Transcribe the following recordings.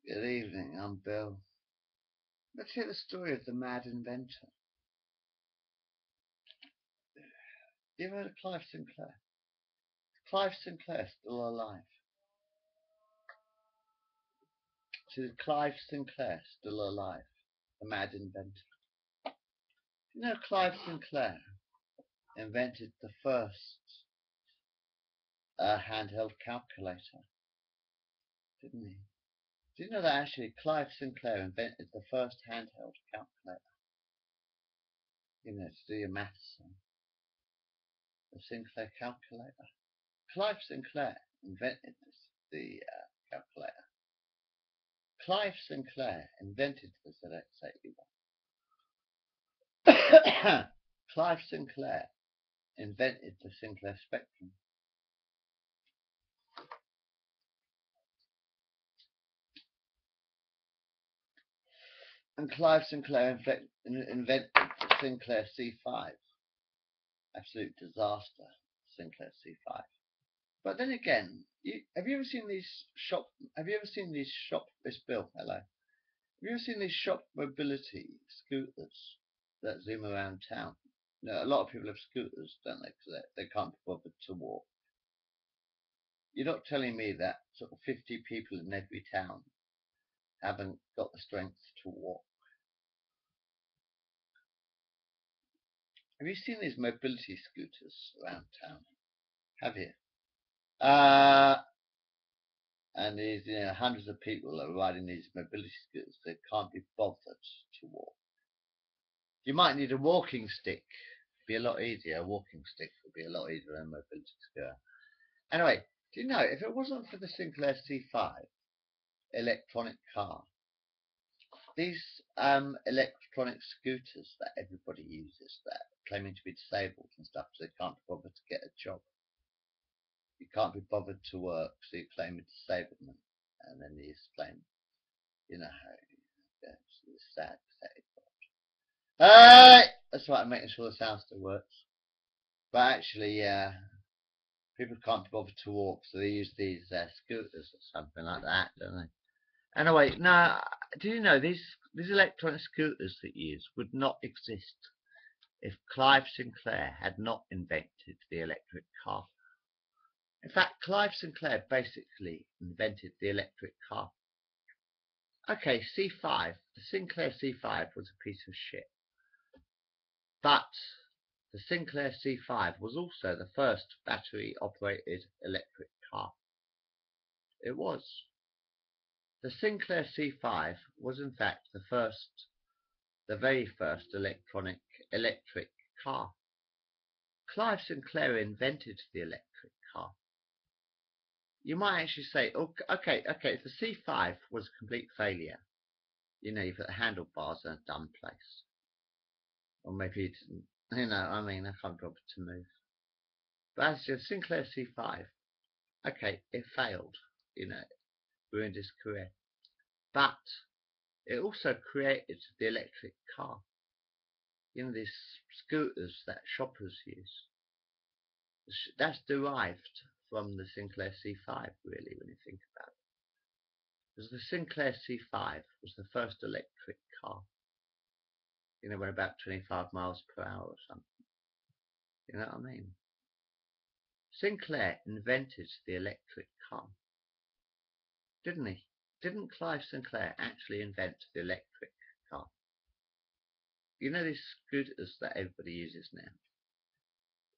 Good evening, I'm Bill. Let's hear the story of the mad inventor. You ever heard of Clive Sinclair? Clive Sinclair still alive? Is Clive Sinclair still alive? The mad inventor. You know Clive Sinclair invented the first handheld calculator, didn't he? Do you know that actually Clive Sinclair invented the first handheld calculator? You know, to do your maths on. The Sinclair calculator. Clive Sinclair invented the calculator. Clive Sinclair invented the ZX81. Clive Sinclair invented the Sinclair Spectrum. And Clive Sinclair invented the Sinclair C5. Absolute disaster, Sinclair C5. But then again, have you ever seen these shop? Have you ever seen these shop? This Bill, hello. Have you ever seen these shop mobility scooters that zoom around town? No, a lot of people have scooters, don't they? Because they can't be bothered to walk. You're not telling me that sort of 50 people in every town haven't got the strength to walk. Have you seen these mobility scooters around town? Have you? And these, hundreds of people are riding these mobility scooters. They can't be bothered to walk. You might need a walking stick. It'd be a lot easier. A walking stick would be a lot easier than a mobility scooter. Anyway, do you know if it wasn't for the Sinclair C5 electronic car, these electronic scooters that everybody uses, that are claiming to be disabled and stuff, so they can't be bothered to get a job. You can't be bothered to work, so you claim a disablement, and then you claim, you know how it's sad, pathetic. Hey! That's right, I'm making sure the sound still works. But actually, people can't be bothered to walk, so they use these scooters or something like that, don't they? Anyway, no, do you know these electronic scooters that you use would not exist if Clive Sinclair had not invented the electric car. In fact, Clive Sinclair basically invented the electric car. Okay, C5, the Sinclair C5 was a piece of shit. But the Sinclair C5 was also the first battery-operated electric car. It was. The Sinclair C5 was in fact the very first electric car. Clive Sinclair invented the electric car. You might actually say, okay, the C5 was a complete failure. You put the handlebars in a dumb place. Or maybe it didn't, I can't bother to move. But as your Sinclair C5, okay, it failed, ruined his career. But it also created the electric car. These scooters that shoppers use. That's derived from the Sinclair C5, really, when you think about it. Because the Sinclair C5 was the first electric car. Went about 25 miles per hour or something. You know what I mean? Sinclair invented the electric car. Didn't he? Didn't Clive Sinclair actually invent the electric car? These scooters that everybody uses now?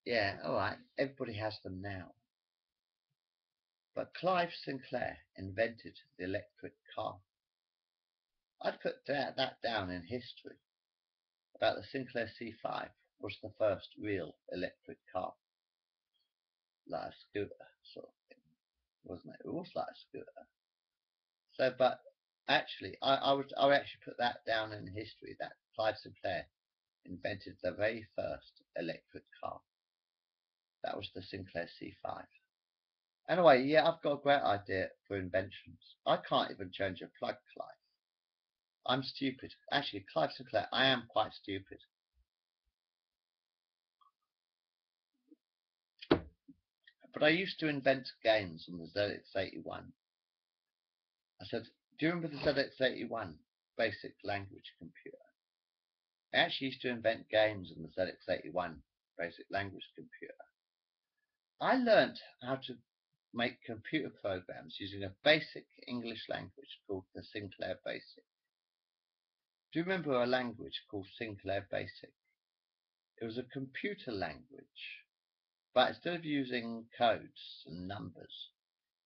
Yeah, alright, everybody has them now. But Clive Sinclair invented the electric car. I'd put that down in history. About the Sinclair C5 was the first real electric car. Like a scooter sort of thing, wasn't it? It was like a scooter. So, but actually, I would actually put that down in history, that Clive Sinclair invented the very first electric car. That was the Sinclair C5. Anyway, yeah, I've got a great idea for inventions. I can't even change a plug, Clive. I'm stupid. Actually, Clive Sinclair, I am quite stupid. But I used to invent games on the ZX81. I said, Do you remember the ZX81 basic language computer? I actually used to invent games in the ZX81 basic language computer. I learnt how to make computer programs using a basic English language called the Sinclair Basic. Do you remember a language called Sinclair Basic? It was a computer language, but instead of using codes and numbers,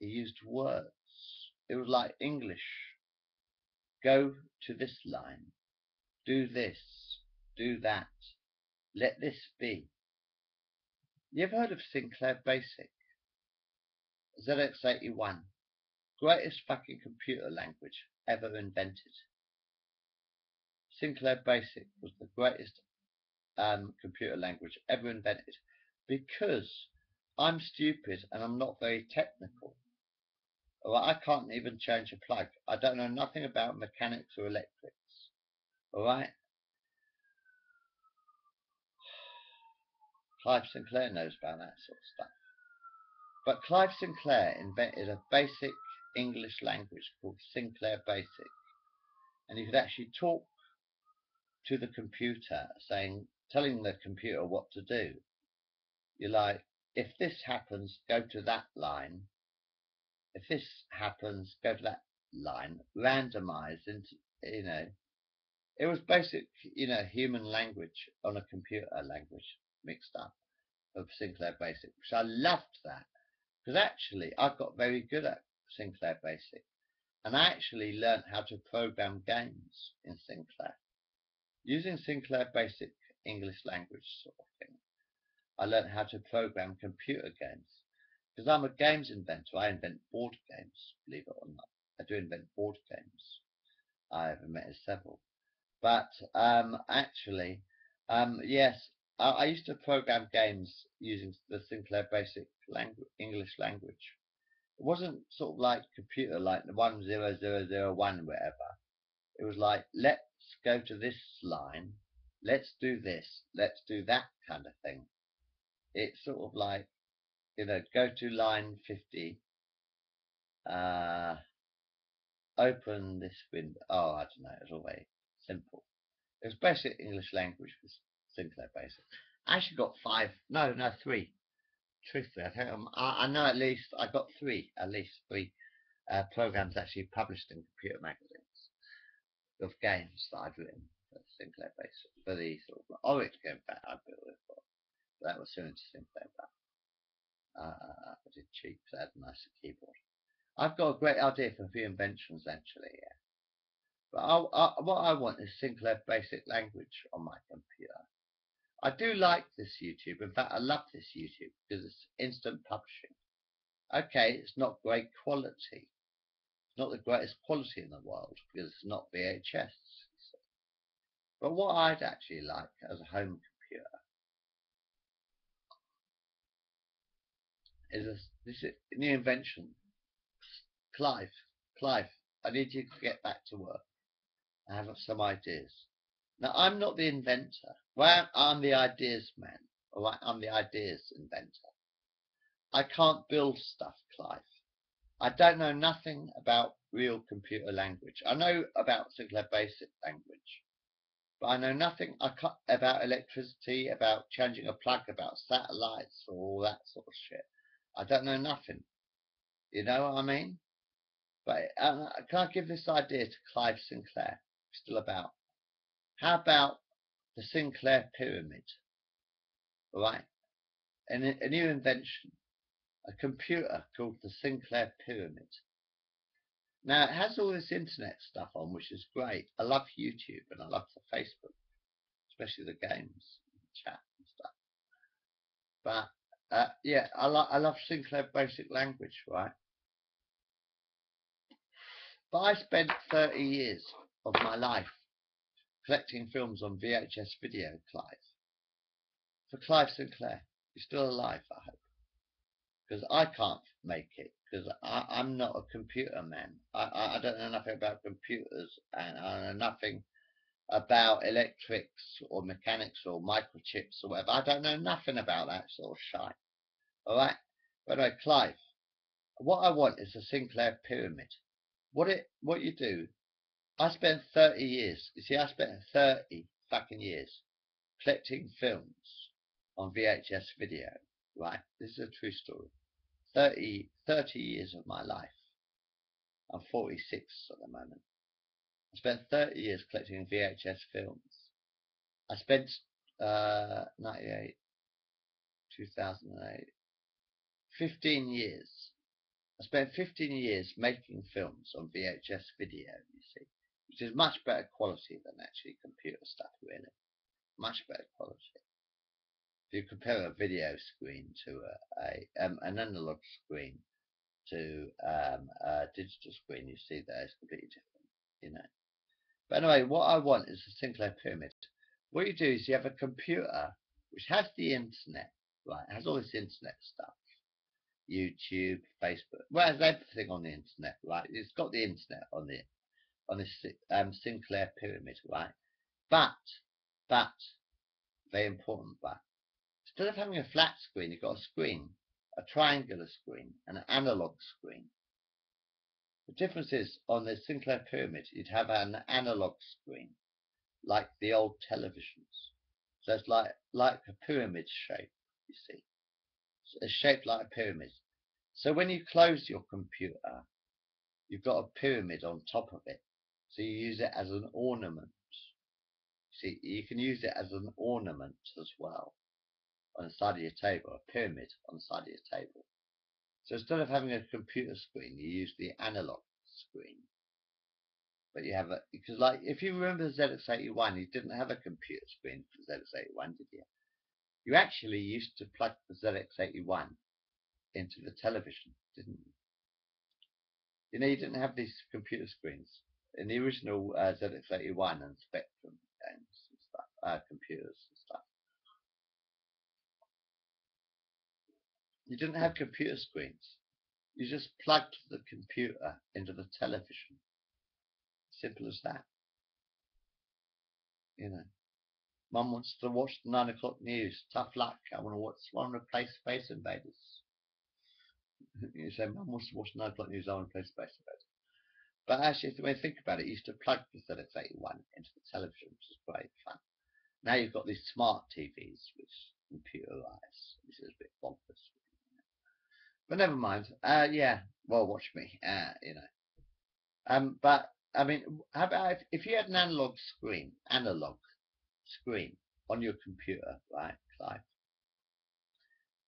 it used words. It was like English. Go to this line, do this, do that, let this be. You ever heard of Sinclair Basic? ZX81, greatest fucking computer language ever invented. Sinclair Basic was the greatest computer language ever invented because I'm stupid and I'm not very technical. Alright, I can't even change a plug. I don't know nothing about mechanics or electrics. Alright? Clive Sinclair knows about that sort of stuff. But Clive Sinclair invented a basic English language called Sinclair Basic. And you could actually talk to the computer telling the computer what to do. You're like, if this happens, go to that line. If this happens, go to that line. Randomize into, it was basic, human language on a computer language mixed up of Sinclair Basic, which I loved that. Because actually, I got very good at Sinclair Basic. And I actually learnt how to program games in Sinclair. Using Sinclair Basic English language sort of thing, I learnt how to program computer games. Because I'm a games inventor, I invent board games, believe it or not. I do invent board games. I've invented several. But actually, yes, I used to program games using the Sinclair Basic English language. It wasn't sort of like computer, like the 10001 whatever. It was like, let's go to this line, let's do this, let's do that kind of thing. It's sort of like, go to line 50, open this window. Oh, I don't know, it was all very simple. It was basic English language with Sinclair Basic. I actually got three. Truthfully, I think I know at least I got at least three programs actually published in computer magazines of games that I'd written for Sinclair Basic, for the sort of Oryx game that I built it for. That was soon to Sinclair, but I did cheap, so I had a nicer keyboard. I've got a great idea for a few inventions actually, yeah. But what I want is Sinclair Basic language on my computer. I do like this YouTube. In fact, I love this YouTube because it's instant publishing. Okay, it's not great quality. It's not the greatest quality in the world because it's not VHS. But what I'd actually like as a home computer is this new invention. Clive, I need you to get back to work. I have some ideas. Now, I'm not the inventor. Well, I'm the ideas man. All right, I'm the ideas inventor. I can't build stuff, Clive. I don't know nothing about real computer language. I know about Sinclair Basic language, but I know nothing about electricity, about changing a plug, about satellites, or all that sort of shit. I don't know nothing. You know what I mean? But can I give this idea to Clive Sinclair? Still about. How about the Sinclair Pyramid? All right, and a new invention, a computer called the Sinclair Pyramid. Now it has all this internet stuff on, which is great. I love YouTube and I love the Facebook, especially the games, chat and stuff. But yeah, I love Sinclair Basic language, right? But I spent 30 years of my life collecting films on VHS video, Clive. For Clive Sinclair, you're still alive, I hope. Because I can't make it, because I'm not a computer man. I don't know nothing about computers, and I know nothing about electrics or mechanics or microchips or whatever. I don't know nothing about that sort of shite. Alright? But Clive, what I want is a Sinclair Pyramid. what you do. I spent 30 years. You see, I spent 30 fucking years collecting films on VHS video. Right, this is a true story. 30 years of my life. I'm 46 at the moment. I spent 30 years collecting VHS films. I spent 98, 2008, 15 years. I spent 15 years making films on VHS video, you see, which is much better quality than actually computer stuff, really. Much better quality. If you compare a video screen to an analog screen to a digital screen, you see that it's completely different, you know. But anyway, what I want is a Sinclair Pyramid. What you do is you have a computer which has the internet, right? It has all this internet stuff. YouTube, Facebook. Well, it has everything on the internet, right? It's got the internet on this Sinclair Pyramid, right? But, very important but, instead of having a flat screen, you've got a screen, a triangular screen, and an analog screen. The difference is, on the Sinclair Pyramid, you'd have an analog screen, like the old televisions. So it's like a pyramid shape, you see. It's shaped like a pyramid. So when you close your computer, you've got a pyramid on top of it. So you use it as an ornament. See, you can use it as an ornament as well on the side of your table, a pyramid on the side of your table. So instead of having a computer screen, you use the analog screen. But you have because like, if you remember the ZX81, you didn't have a computer screen for ZX81, did you? You actually used to plug the ZX81 into the television, didn't you? You know, you didn't have these computer screens in the original ZX81 and Spectrum games and stuff, computers and stuff. You didn't have computer screens. You just plugged the computer into the television. Simple as that. You know, Mum wants to watch the 9 o'clock news. Tough luck. I want to play Space Invaders. You say, Mum wants to watch the 9 o'clock news. I want to play Space Invaders. But actually, when you think about it, you used to plug the ZX81 into the television, which is great fun. Now you've got these smart TVs which computerize, which is a bit bonkers. But never mind. Yeah, well, watch me. You know. But I mean, how about if you had an analog screen on your computer, right, Clive?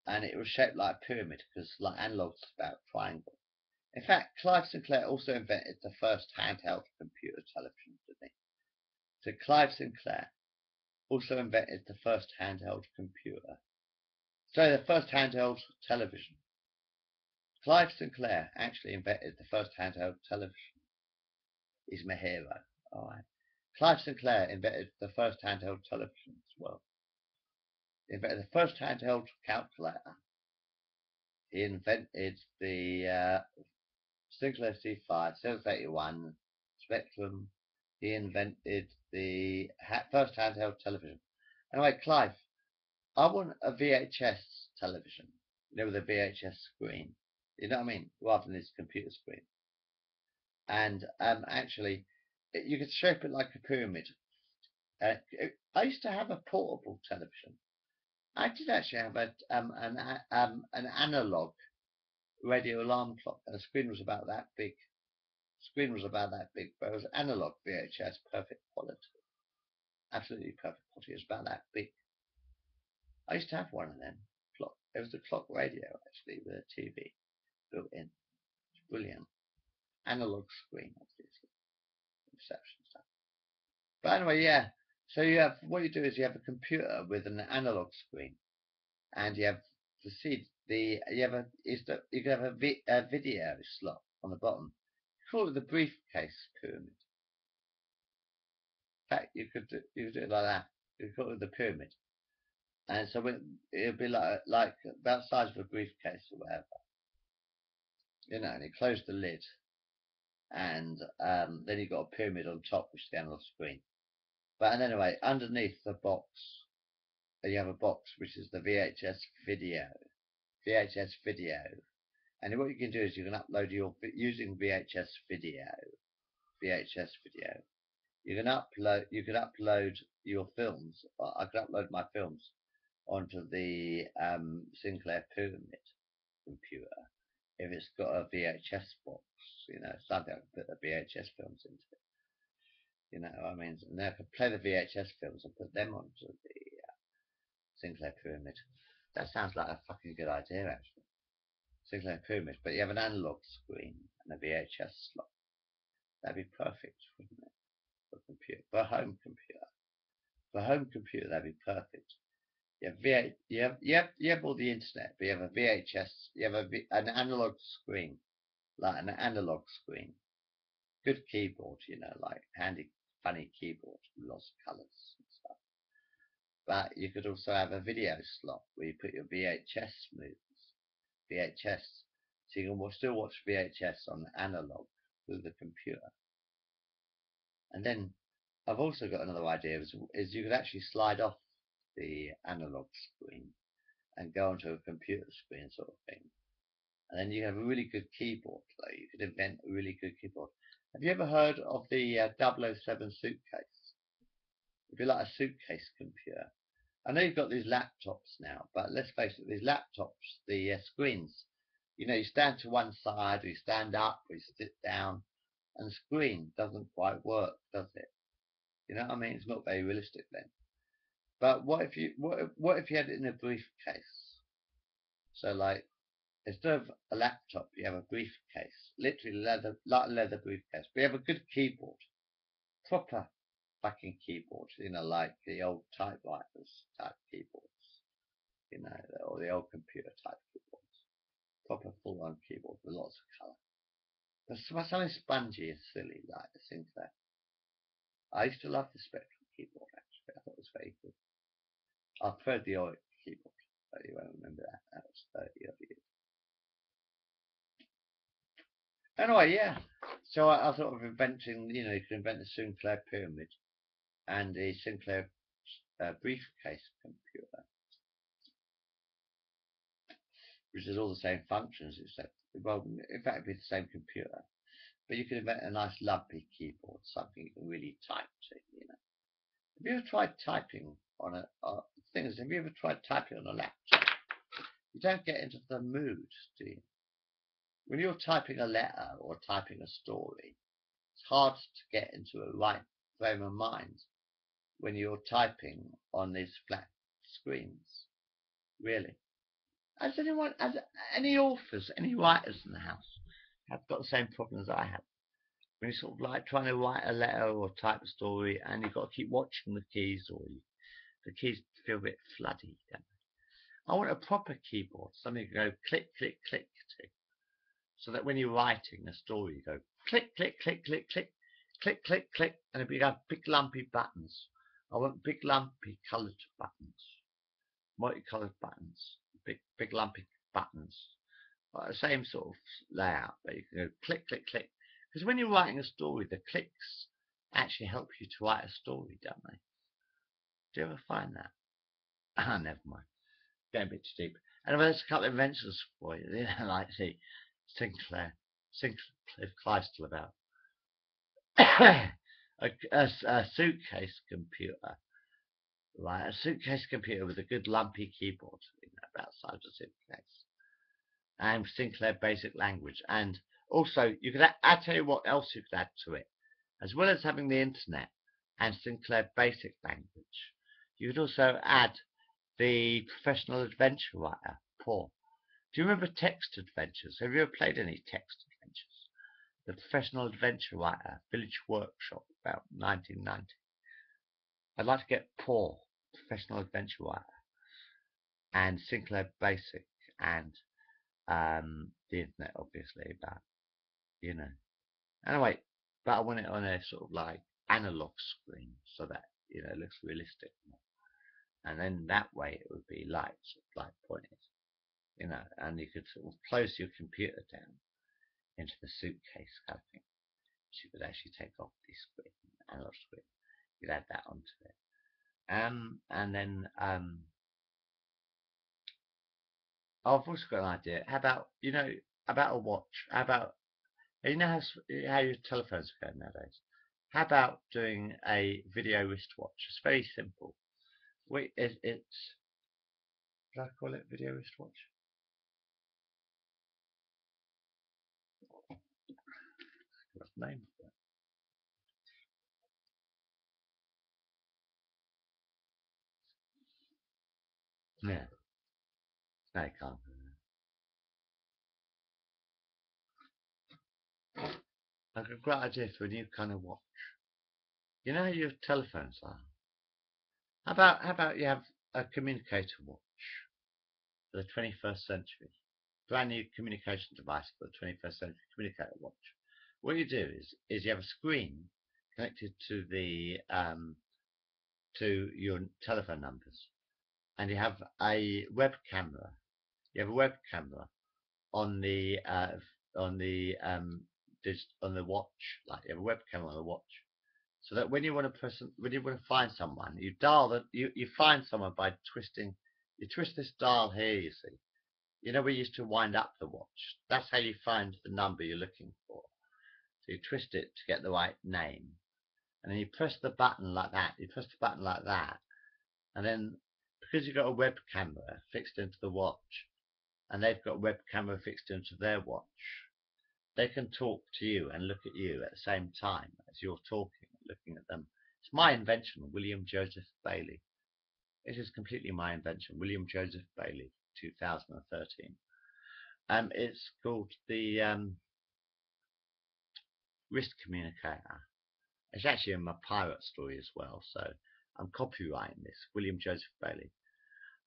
And it was shaped like a pyramid because, like, analog's about triangle. In fact, Clive Sinclair also invented the first handheld computer television, didn't he? So Clive Sinclair also invented the first handheld computer. So the first handheld television. Clive Sinclair actually invented the first handheld television. He's my hero. Alright. Clive Sinclair invented the first handheld television as well. He invented the first handheld calculator. He invented the Sinclair C5, 781, Spectrum. He invented the first handheld television. Anyway, Clive, I want a VHS television, you know, with a VHS screen. You know what I mean? Rather than this computer screen. And actually, you could shape it like a pyramid. I used to have a portable television. I did actually have an analog radio alarm clock, and the screen was about that big. But it was analog VHS, perfect quality, absolutely perfect quality. It was about that big. I used to have one of them. Clock. It was a clock radio actually with a TV built in. It's brilliant. Analog screen, obviously, reception stuff. But anyway, yeah. So you have what you do is you have a computer with an analog screen, and you have you can have a video slot on the bottom. You call it the briefcase pyramid. In fact, you could do it like that. You could call it the pyramid, and so it'd be like about the size of a briefcase or whatever. You know, and you close the lid, and then you've got a pyramid on top, which is the analog screen. But and anyway, underneath the box, you have a box which is the VHS video, And what you can do is you can upload your using VHS video. You can upload your films. I can upload my films onto the Sinclair Pyramid computer if it's got a VHS box. Something I can put the VHS films into. I mean, and then I can play the VHS films and put them onto the Sinclair Pyramid. That sounds like a fucking good idea, actually. Sinclair Pyramid, but you have an analog screen and a VHS slot. That'd be perfect, wouldn't it? For a computer, for a home computer. For a home computer, that'd be perfect. You have all the internet, but you have a VHS. You have an analog screen, like an analog screen. Good keyboard, like handy, funny keyboard, lots of colours and stuff. But you could also have a video slot where you put your VHS movies. VHS, so you can still watch VHS on analog through the computer. And then I've also got another idea is you could actually slide off the analog screen and go onto a computer screen sort of thing. And then you have a really good keyboard. Like you could invent a really good keyboard. Have you ever heard of the 007 suitcase? It'd be like a suitcase computer. I know you've got these laptops now, but let's face it, these laptops, the screens, you stand to one side, or you stand up, or you sit down, and the screen doesn't quite work, does it? You know what I mean? It's not very realistic then. But what if you had it in a briefcase? So like, instead of a laptop, you have a briefcase, literally leather, like a leather briefcase. But you have a good keyboard, proper fucking keyboard, like the old typewriters type keyboards, or the old computer type keyboards. Proper full-on keyboard with lots of colour. But something spongy and silly like the Sinclair. I used to love the Spectrum keyboard actually. I thought it was very good. I preferred the Oric keyboard, but you won't remember that. That was 30 odd years. Anyway, yeah. So I thought of inventing, you could invent the Sinclair Pyramid and the Sinclair briefcase computer, which is all the same functions except, well, in fact, it'd be the same computer. But you could invent a nice lumpy keyboard, something you can really type to, Have you ever tried typing on a, thing is, have you ever tried typing on a laptop? You don't get into the mood, do you? When you're typing a letter or typing a story, it's hard to get into a right frame of mind when you're typing on these flat screens. Really. Has any authors, any writers in the house have got the same problems I have? When you're sort of like trying to write a letter or type a story and you've got to keep watching the keys, or the keys feel a bit floody, don't they? I want a proper keyboard, something you can go click, click, click to. So that when you're writing a story, you go click, click, click, click, click, click, click, click, and you have big lumpy buttons. I want big lumpy coloured buttons, multicoloured buttons, big lumpy buttons. Like the same sort of layout, but you can go click, click, click. Because when you're writing a story, the clicks actually help you to write a story, don't they? Do you ever find that? Ah, never mind. Getting a bit too deep. Anyway, there's a couple of inventions for you. Like the Sinclair Chrysler about. a suitcase computer. Right, a suitcase computer with a good lumpy keyboard, about the size of a suitcase. And Sinclair Basic Language. And also, you could I tell you what else you could add to it. As well as having the internet and Sinclair Basic Language, you could also add the Professional Adventure Writer, Paul. Do you remember Text Adventures? Have you ever played any Text Adventures? The Professional Adventure Writer, Village Workshop, about 1990. I'd like to get Paul, Professional Adventure Writer, and Sinclair Basic, and the internet, obviously, but Anyway, but I want it on a sort of like analog screen so that it looks realistic, and then that way it would be light, sort of like pointed, and you could sort of close your computer down into the suitcase kind of thing, so you could actually take off the screen, the analog screen. You'd add that onto it, and then I've also got an idea. How about about a watch? How about, you know how your telephones go nowadays? How about doing a video wristwatch? It's very simple. It's, did I call it video wristwatch? What's the name of it? Yeah, no, you can't. Like a great idea for a new kind of watch. You know how your telephones are? How about you have a communicator watch for the 21st century? Brand new communication device for the 21st century communicator watch. What you do is you have a screen connected to the to your telephone numbers, and you have a web camera. You have a web camera on the on the on the watch. Like you have a web camera on the watch, so that when you want to find someone, you dial you find someone by twisting. You twist this dial here. You see. You know we used to wind up the watch. That's how you find the number you're looking for. So you twist it to get the right name, and then you press the button like that. You press the button like that, and then because you've got a web camera fixed into the watch, and they've got a web camera fixed into their watch, they can talk to you and look at you at the same time as you're talking, looking at them. It's my invention, William Joseph Bailey. This is completely my invention, William Joseph Bailey, 2013. It's called the wrist communicator. It's actually in my pirate story as well, so I'm copyrighting this, William Joseph Bailey.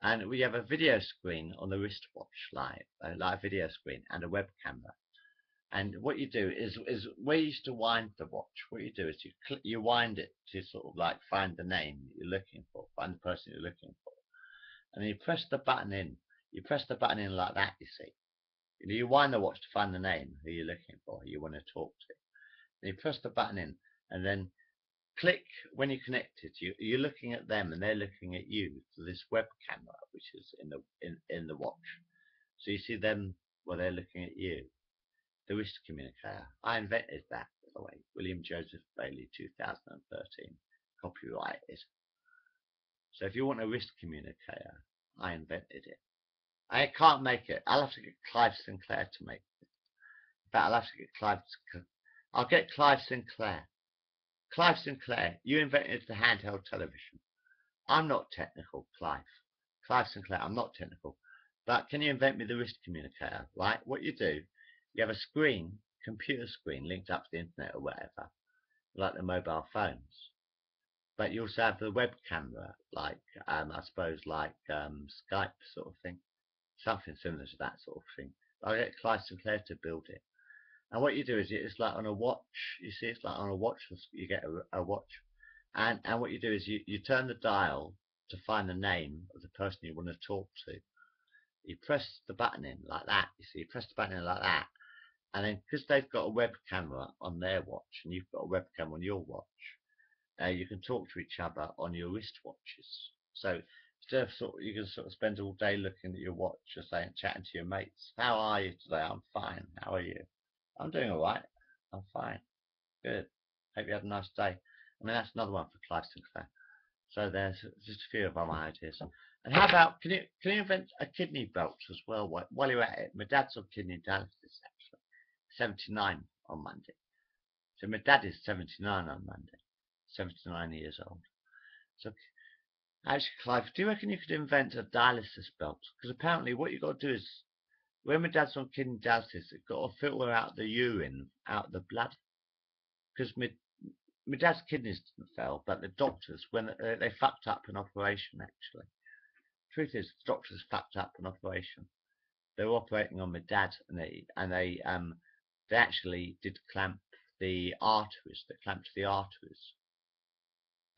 And we have a video screen on the wristwatch, like a video screen and a web camera. And what you do is where you used to wind the watch, what you do is you wind it to sort of like find the name that you're looking for, find the person you're looking for, and then you press the button in. You press the button in like that, you see. You wind the watch to find the name who you're looking for, who you want to talk to. And you press the button in, and then click when you connect it. You're looking at them, and they're looking at you through this web camera, which is in the watch. So you see them, well, they're looking at you. The wrist communicator. I invented that, by the way. William Joseph Bailey, 2013. Copyrighted. So if you want a wrist communicator, I invented it. I can't make it. I'll have to get Clive Sinclair to make it. In fact, I'll have to get I'll get Clive Sinclair. Clive Sinclair, you invented the handheld television. I'm not technical, Clive. Clive Sinclair, I'm not technical. But can you invent me the wrist communicator, right? What you do, you have a screen, computer screen, linked up to the internet or whatever, like the mobile phones. But you also have the web camera, like, I suppose, like Skype sort of thing. Something similar to that sort of thing. I'll get Clive Sinclair to build it. And what you do is it's like on a watch. You see, it's like on a watch. You get a watch, and what you do is you turn the dial to find the name of the person you want to talk to. You press the button in like that. You see, you press the button in like that, and then because they've got a web camera on their watch and you've got a webcam on your watch, you can talk to each other on your wristwatches. So instead of you can sort of spend all day looking at your watch, just saying, chatting to your mates. How are you today? I'm fine. How are you? I'm doing all right. I'm fine. Good. Hope you had a nice day. I mean, that's another one for Clive Sinclair. So there's just a few of my ideas. And how about, can you invent a kidney belt as well while you're at it? My dad's on kidney dialysis, actually. 79 on Monday. So my dad is 79 on Monday. 79 years old. So actually, Clive, do you reckon you could invent a dialysis belt? Because apparently what you've got to do is, when my dad's on kidney dialysis, it's got to filter out the urine, out the blood. Because my dad's kidneys didn't fail, but the doctors, when they fucked up an operation, actually. Truth is, the doctors fucked up an operation. They were operating on my dad, and they actually did clamp the arteries. They clamped the arteries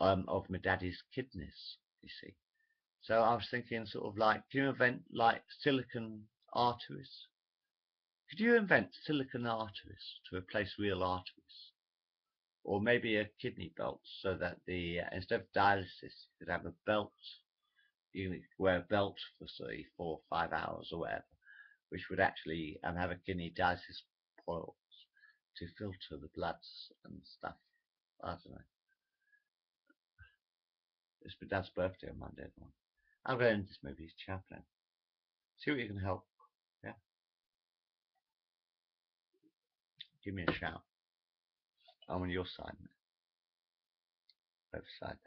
of my daddy's kidneys. You see. So I was thinking, sort of like, can you invent like silicon arteries? Could you invent silicon arteries to replace real arteries? Or maybe a kidney belt, so that the instead of dialysis, you could have a belt. You could wear a belt for say 4 or 5 hours or whatever, which would actually have a kidney dialysis port to filter the bloods and stuff. I don't know. It's my dad's birthday on Monday. I'm going to this movie. It's Chaplin. See what you can help. Yeah. Give me a shout. I'm on your side, both sides.